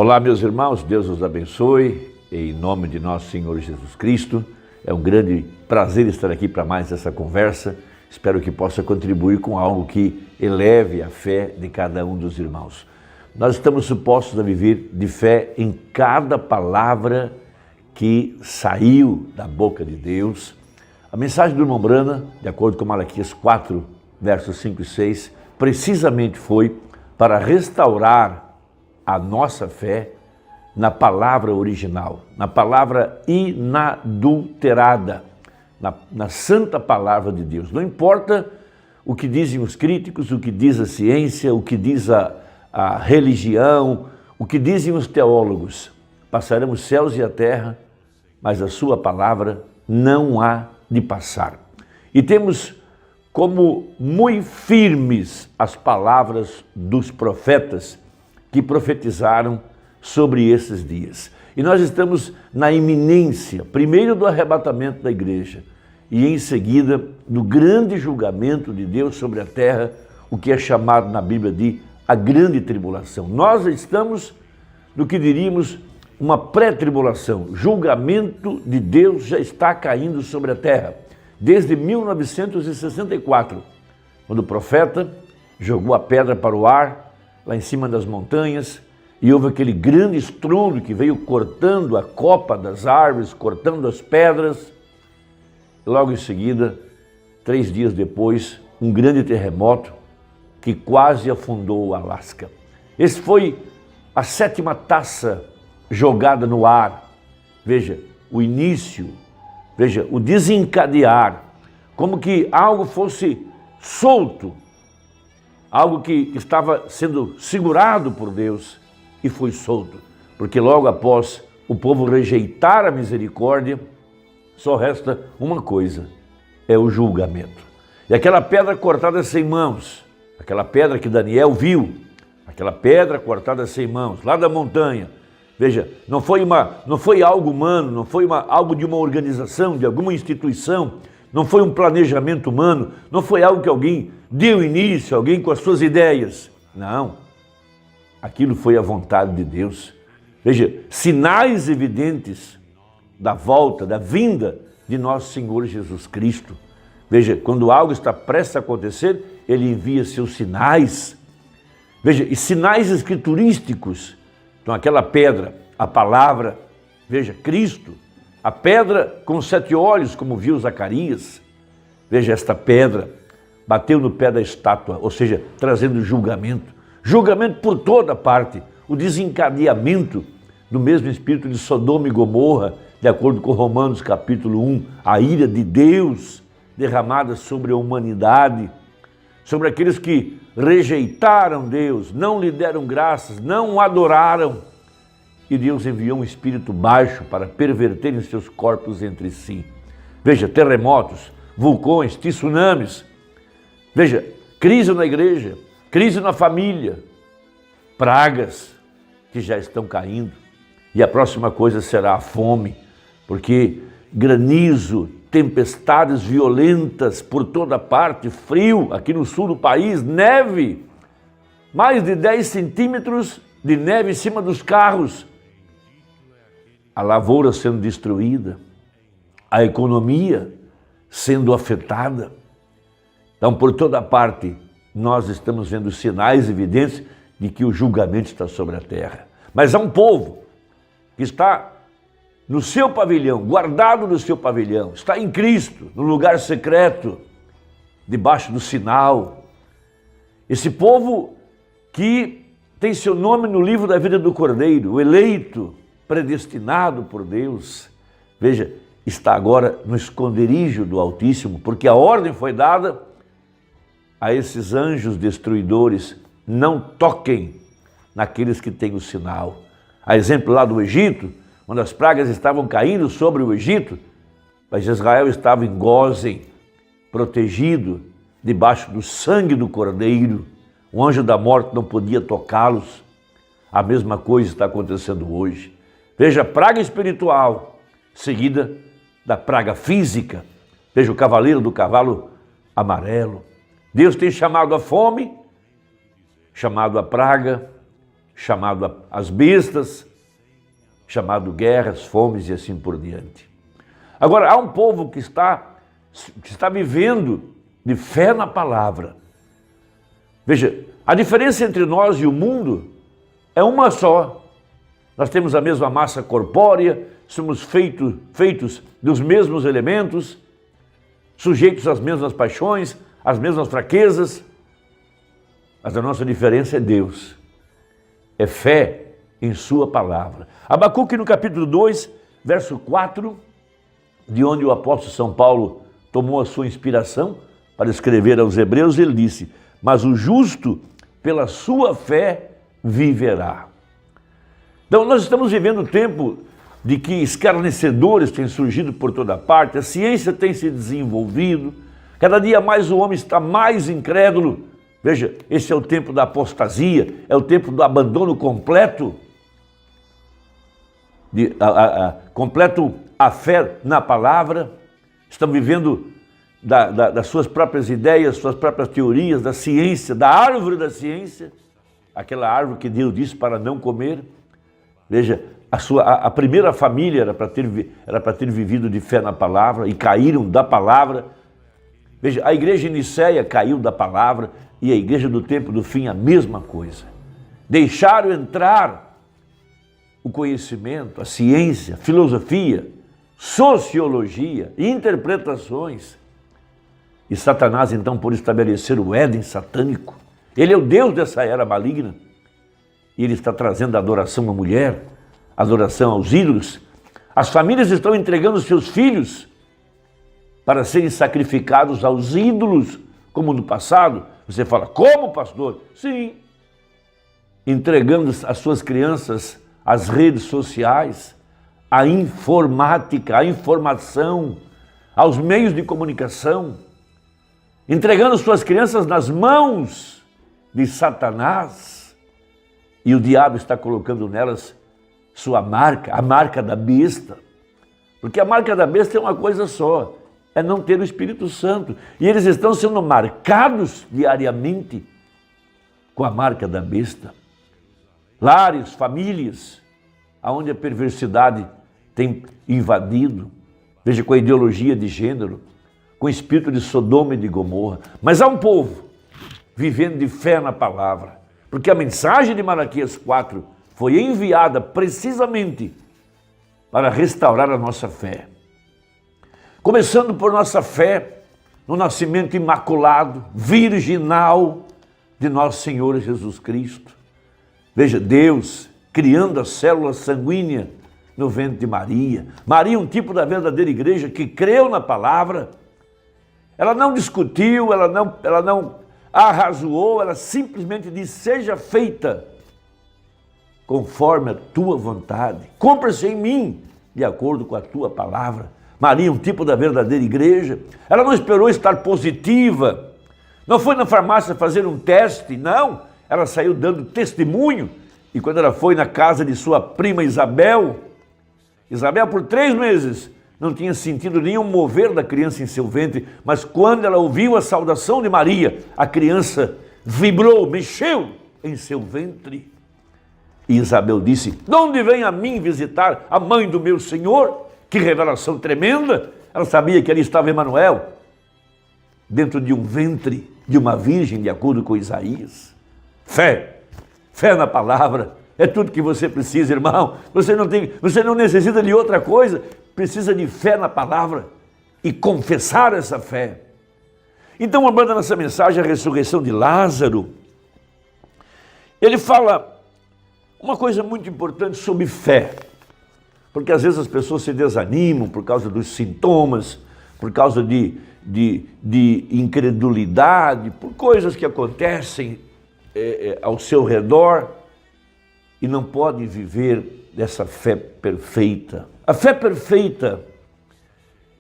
Olá, meus irmãos, Deus os abençoe, em nome de nosso Senhor Jesus Cristo. É um grande prazer estar aqui para mais essa conversa. Espero que possa contribuir com algo que eleve a fé de cada um dos irmãos. Nós estamos supostos a viver de fé em cada palavra que saiu da boca de Deus. A mensagem do irmão Brana, de acordo com Malaquias 4, versos 5 e 6, precisamente foi para restaurar a nossa fé na palavra original, na palavra inadulterada, na santa palavra de Deus. Não importa o que dizem os críticos, o que diz a ciência, o que diz a religião, o que dizem os teólogos. Passaremos céus e a terra, mas a sua palavra não há de passar. E temos como muito firmes as palavras dos profetas que profetizaram sobre esses dias. E nós estamos na iminência, primeiro do arrebatamento da igreja e em seguida do grande julgamento de Deus sobre a terra, o que é chamado na Bíblia de a grande tribulação. Nós estamos no que diríamos uma pré-tribulação. Julgamento de Deus já está caindo sobre a terra desde 1964, quando o profeta jogou a pedra para o ar lá em cima das montanhas, e houve aquele grande estrondo que veio cortando a copa das árvores, cortando as pedras. E logo em seguida, 3 dias depois, um grande terremoto que quase afundou o Alasca. Esse foi a 7ª taça jogada no ar. Veja, o início, veja, o desencadear, como que algo fosse solto, algo que estava sendo segurado por Deus e foi solto. Porque logo após o povo rejeitar a misericórdia, só resta uma coisa, é o julgamento. E aquela pedra cortada sem mãos, aquela pedra que Daniel viu, aquela pedra cortada sem mãos, lá da montanha, veja, não foi algo humano, não foi algo de uma organização, de alguma instituição, não foi um planejamento humano, não foi algo que alguém deu início, alguém com as suas ideias. Não, aquilo foi a vontade de Deus. Veja, sinais evidentes da volta, da vinda de nosso Senhor Jesus Cristo. Veja, quando algo está prestes a acontecer, Ele envia seus sinais. Veja, e sinais escriturísticos. Então aquela pedra, a palavra, veja, Cristo, a pedra com 7 olhos, como viu Zacarias. Veja, esta pedra bateu no pé da estátua, ou seja, trazendo julgamento. Julgamento por toda parte, o desencadeamento do mesmo espírito de Sodoma e Gomorra, de acordo com Romanos capítulo 1, a ira de Deus derramada sobre a humanidade, sobre aqueles que rejeitaram Deus, não lhe deram graças, não o adoraram. E Deus enviou um espírito baixo para perverterem seus corpos entre si. Veja, terremotos, vulcões, tsunamis. Veja, crise na igreja, crise na família, pragas que já estão caindo. E a próxima coisa será a fome, porque granizo, tempestades violentas por toda parte, frio aqui no sul do país, neve, mais de 10 centímetros de neve em cima dos carros, a lavoura sendo destruída, a economia sendo afetada. Então, por toda parte, nós estamos vendo sinais evidentes de que o julgamento está sobre a terra. Mas há um povo que está no seu pavilhão, guardado no seu pavilhão, está em Cristo, no lugar secreto, debaixo do sinal. Esse povo que tem seu nome no livro da vida do Cordeiro, o eleito, predestinado por Deus, veja, está agora no esconderijo do Altíssimo, porque a ordem foi dada a esses anjos destruidores: não toquem naqueles que têm o sinal. A exemplo lá do Egito, quando as pragas estavam caindo sobre o Egito, mas Israel estava em Gósen, protegido debaixo do sangue do Cordeiro. O anjo da morte não podia tocá-los. A mesma coisa está acontecendo hoje. Veja, praga espiritual, seguida da praga física. Veja o cavaleiro do cavalo amarelo. Deus tem chamado a fome, chamado a praga, chamado as bestas, chamado guerras, fomes e assim por diante. Agora, há um povo que está vivendo de fé na palavra. Veja, a diferença entre nós e o mundo é uma só. Nós temos a mesma massa corpórea, somos feitos dos mesmos elementos, sujeitos às mesmas paixões, às mesmas fraquezas, mas a nossa diferença é Deus, é fé em sua palavra. Abacuque no capítulo 2, verso 4, de onde o apóstolo São Paulo tomou a sua inspiração para escrever aos Hebreus, ele disse: mas o justo pela sua fé viverá. Então nós estamos vivendo um tempo de que escarnecedores têm surgido por toda parte, a ciência tem se desenvolvido, cada dia mais o homem está mais incrédulo. Veja, esse é o tempo da apostasia, é o tempo do abandono completo, completo a fé na palavra. Estão vivendo das suas próprias ideias, suas próprias teorias, da ciência, da árvore da ciência, aquela árvore que Deus disse para não comer. Veja, a primeira família era para ter vivido de fé na palavra e caíram da palavra. Veja, a igreja de Nicéia caiu da palavra e a igreja do tempo do fim a mesma coisa. Deixaram entrar o conhecimento, a ciência, filosofia, sociologia, interpretações. E Satanás, então, por estabelecer o Éden satânico, ele é o Deus dessa era maligna. E ele está trazendo a adoração à mulher, a adoração aos ídolos. As famílias estão entregando seus filhos para serem sacrificados aos ídolos, como no passado. Você fala, como, pastor? Sim, entregando as suas crianças às redes sociais, à informática, à informação, aos meios de comunicação, entregando suas crianças nas mãos de Satanás, e o diabo está colocando nelas sua marca, a marca da besta, porque a marca da besta é uma coisa só, é não ter o Espírito Santo, e eles estão sendo marcados diariamente com a marca da besta. Lares, famílias, aonde a perversidade tem invadido, veja, com a ideologia de gênero, com o espírito de Sodoma e de Gomorra. Mas há um povo vivendo de fé na palavra, porque a mensagem de Malaquias 4 foi enviada precisamente para restaurar a nossa fé. Começando por nossa fé no nascimento imaculado, virginal de nosso Senhor Jesus Cristo. Veja, Deus criando a célula sanguínea no ventre de Maria. Maria, um tipo da verdadeira igreja que creu na palavra. Ela não discutiu, ela não arrazoou, ela simplesmente disse, seja feita conforme a tua vontade. Cumpra-se em mim, de acordo com a tua palavra. Maria, um tipo da verdadeira igreja. Ela não esperou estar positiva. Não foi na farmácia fazer um teste, não. Ela saiu dando testemunho. E quando ela foi na casa de sua prima Isabel, por 3 meses, não tinha sentido nenhum mover da criança em seu ventre, mas quando ela ouviu a saudação de Maria, a criança vibrou, mexeu em seu ventre. E Isabel disse, de onde vem a mim visitar a mãe do meu Senhor? Que revelação tremenda! Ela sabia que ali estava Emanuel, dentro de um ventre de uma virgem, de acordo com Isaías. Fé na palavra, é tudo que você precisa, irmão. Você não necessita de outra coisa, precisa de fé na palavra e confessar essa fé. Então, abordando nessa mensagem a ressurreição de Lázaro, ele fala uma coisa muito importante sobre fé, porque às vezes as pessoas se desanimam por causa dos sintomas, por causa de incredulidade, por coisas que acontecem ao seu redor e não podem viver dessa fé perfeita. A fé perfeita,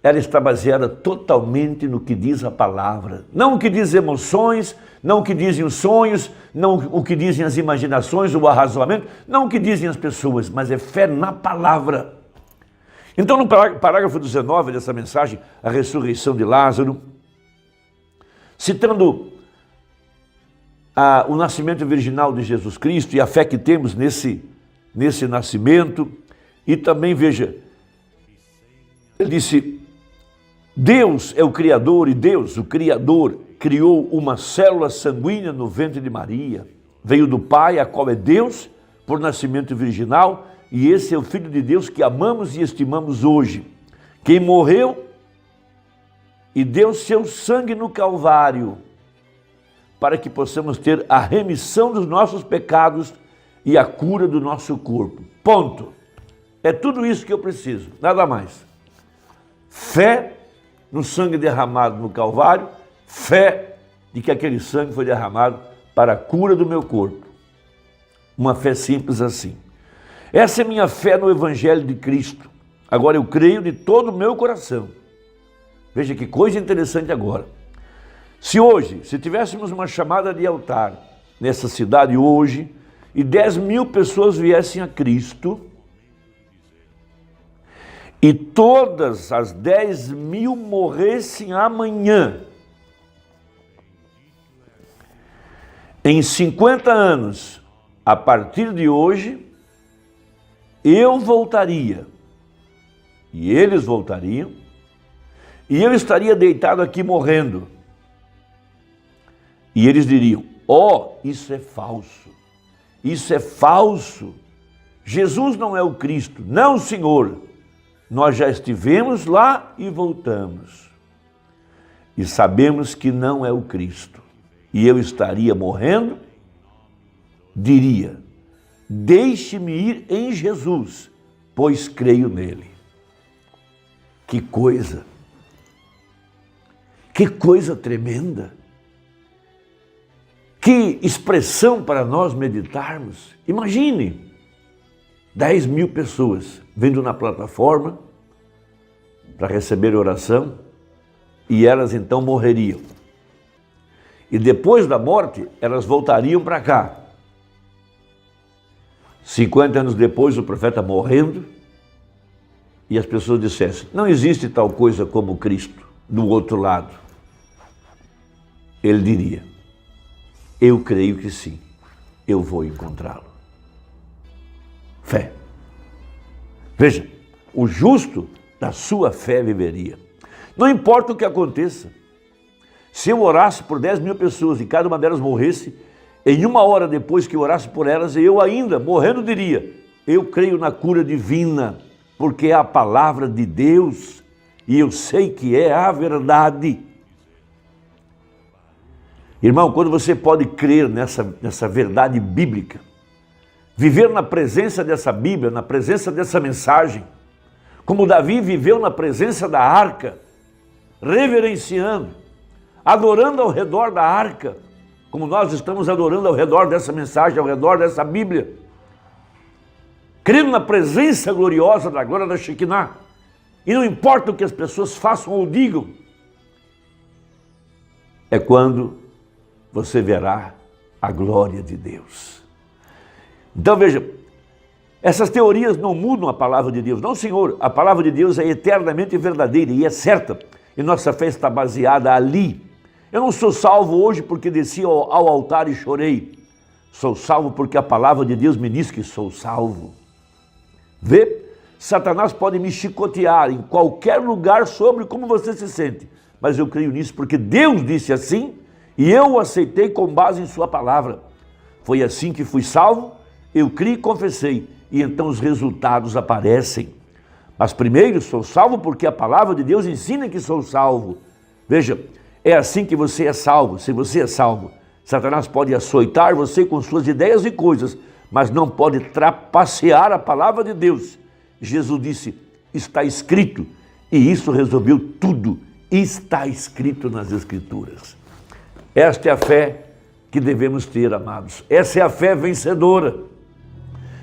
ela está baseada totalmente no que diz a palavra. Não o que diz emoções, não o que dizem os sonhos, não o que dizem as imaginações, o arrazoamento, não o que dizem as pessoas, mas é fé na palavra. Então, no parágrafo 19 dessa mensagem, a ressurreição de Lázaro, citando o nascimento virginal de Jesus Cristo e a fé que temos nesse nascimento. E também, veja, ele disse, Deus é o Criador e Deus, o Criador, criou uma célula sanguínea no ventre de Maria. Veio do Pai, a qual é Deus, por nascimento virginal, e esse é o Filho de Deus que amamos e estimamos hoje. Quem morreu e deu seu sangue no Calvário, para que possamos ter a remissão dos nossos pecados e a cura do nosso corpo. Ponto. É tudo isso que eu preciso, nada mais. Fé no sangue derramado no Calvário, fé de que aquele sangue foi derramado para a cura do meu corpo. Uma fé simples assim. Essa é minha fé no Evangelho de Cristo. Agora eu creio de todo o meu coração. Veja que coisa interessante agora. Se hoje, se tivéssemos uma chamada de altar nessa cidade hoje, e 10.000 pessoas viessem a Cristo, e todas as 10.000 morressem amanhã, em 50 anos, a partir de hoje, eu voltaria, e eles voltariam, e eu estaria deitado aqui morrendo. E eles diriam, isso é falso, isso é falso, Jesus não é o Cristo, não, Senhor, nós já estivemos lá e voltamos, e sabemos que não é o Cristo, e eu estaria morrendo, diria, deixe-me ir em Jesus, pois creio nele. Que coisa tremenda! Que expressão para nós meditarmos. Imagine 10.000 pessoas vindo na plataforma para receber oração e elas então morreriam. E depois da morte, elas voltariam para cá. 50 anos depois, o profeta morrendo e as pessoas dissessem, não existe tal coisa como Cristo do outro lado. Ele diria, eu creio que sim, eu vou encontrá-lo. Fé. Veja, o justo da sua fé viveria. Não importa o que aconteça. Se eu orasse por 10.000 pessoas e cada uma delas morresse, em uma hora depois que eu orasse por elas, eu ainda, morrendo, diria, eu creio na cura divina, porque é a palavra de Deus e eu sei que é a verdade. Irmão, quando você pode crer nessa verdade bíblica, viver na presença dessa Bíblia, na presença dessa mensagem, como Davi viveu na presença da arca, reverenciando, adorando ao redor da arca, como nós estamos adorando ao redor dessa mensagem, ao redor dessa Bíblia, crendo na presença gloriosa da glória da Shekinah, e não importa o que as pessoas façam ou digam, é quando você verá a glória de Deus. Então veja, essas teorias não mudam a palavra de Deus. Não, Senhor, a palavra de Deus é eternamente verdadeira e é certa. E nossa fé está baseada ali. Eu não sou salvo hoje porque desci ao altar e chorei. Sou salvo porque a palavra de Deus me diz que sou salvo. Vê? Satanás pode me chicotear em qualquer lugar sobre como você se sente. Mas eu creio nisso porque Deus disse assim e eu o aceitei com base em sua palavra. Foi assim que fui salvo, eu criei e confessei. E então os resultados aparecem. Mas primeiro sou salvo porque a palavra de Deus ensina que sou salvo. Veja, é assim que você é salvo. Se você é salvo, Satanás pode açoitar você com suas ideias e coisas, mas não pode trapacear a palavra de Deus. Jesus disse, está escrito, e isso resolveu tudo. Está escrito nas Escrituras. Esta é a fé que devemos ter, amados. Essa é a fé vencedora.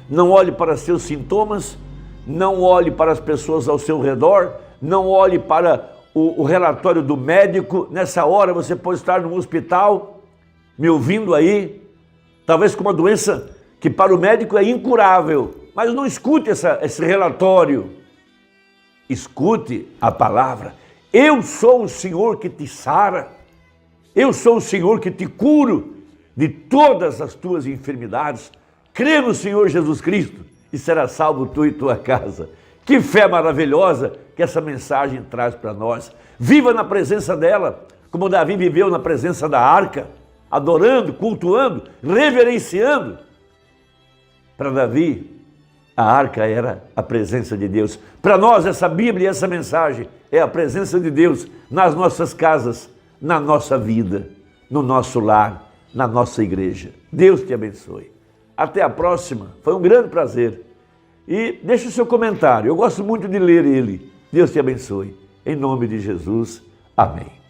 Não olhe para seus sintomas, não olhe para as pessoas ao seu redor, não olhe para o relatório do médico. Nessa hora você pode estar no hospital, me ouvindo aí, talvez com uma doença que para o médico é incurável, mas não escute esse relatório. Escute a palavra. Eu sou o Senhor que te sara, eu sou o Senhor que te curo, de todas as tuas enfermidades. Crê no Senhor Jesus Cristo e será salvo tu e tua casa. Que fé maravilhosa que essa mensagem traz para nós. Viva na presença dela, como Davi viveu na presença da arca, adorando, cultuando, reverenciando. Para Davi, a arca era a presença de Deus. Para nós, essa Bíblia e essa mensagem é a presença de Deus nas nossas casas, na nossa vida, no nosso lar, na nossa igreja. Deus te abençoe. Até a próxima. Foi um grande prazer. E deixe o seu comentário. Eu gosto muito de ler ele. Deus te abençoe. Em nome de Jesus. Amém.